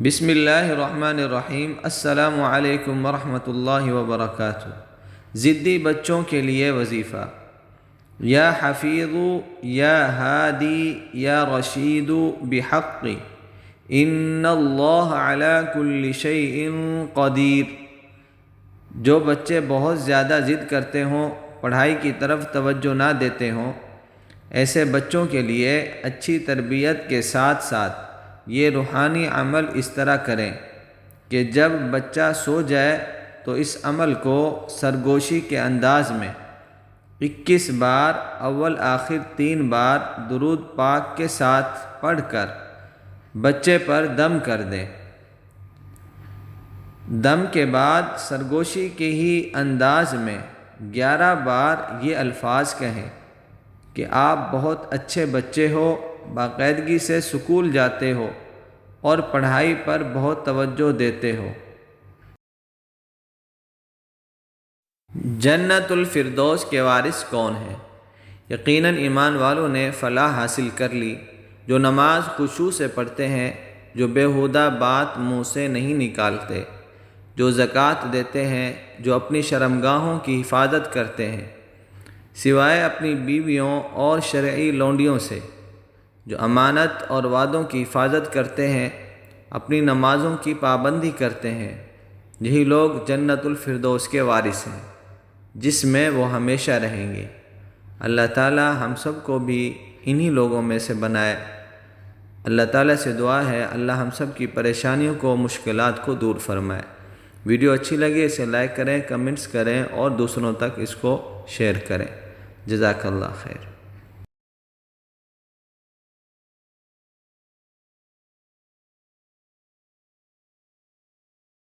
بسم اللہ الرحمن الرحیم۔ السلام علیکم ورحمۃ اللہ وبرکاتہ۔ ضدی بچوں کے لیے وظیفہ: یا حفیظ یا ہادی یا رشید بحق ان اللہ علی کل شیء قدیر۔ جو بچے بہت زیادہ ضد کرتے ہوں، پڑھائی کی طرف توجہ نہ دیتے ہوں، ایسے بچوں کے لیے اچھی تربیت کے ساتھ ساتھ یہ روحانی عمل اس طرح کریں کہ جب بچہ سو جائے تو اس عمل کو سرگوشی کے انداز میں 21 بار اول آخر 3 بار درود پاک کے ساتھ پڑھ کر بچے پر دم کر دیں۔ دم کے بعد سرگوشی کے ہی انداز میں 11 بار یہ الفاظ کہیں کہ آپ بہت اچھے بچے ہو، باقاعدگی سے اسکول جاتے ہو اور پڑھائی پر بہت توجہ دیتے ہو۔ جنت الفردوس کے وارث کون ہیں؟ یقیناً ایمان والوں نے فلاح حاصل کر لی، جو نماز خشوع سے پڑھتے ہیں، جو بیہودہ بات منہ سے نہیں نکالتے، جو زکوٰۃ دیتے ہیں، جو اپنی شرمگاہوں کی حفاظت کرتے ہیں سوائے اپنی بیویوں اور شرعی لونڈیوں سے، جو امانت اور وعدوں کی حفاظت کرتے ہیں، اپنی نمازوں کی پابندی کرتے ہیں، یہی لوگ جنت الفردوس کے وارث ہیں، جس میں وہ ہمیشہ رہیں گے۔ اللہ تعالی ہم سب کو بھی انہی لوگوں میں سے بنائے۔ اللہ تعالی سے دعا ہے اللہ ہم سب کی پریشانیوں کو، مشکلات کو دور فرمائے۔ ویڈیو اچھی لگے اسے لائک کریں، کمنٹس کریں اور دوسروں تک اس کو شیئر کریں۔ جزاک اللہ خیر۔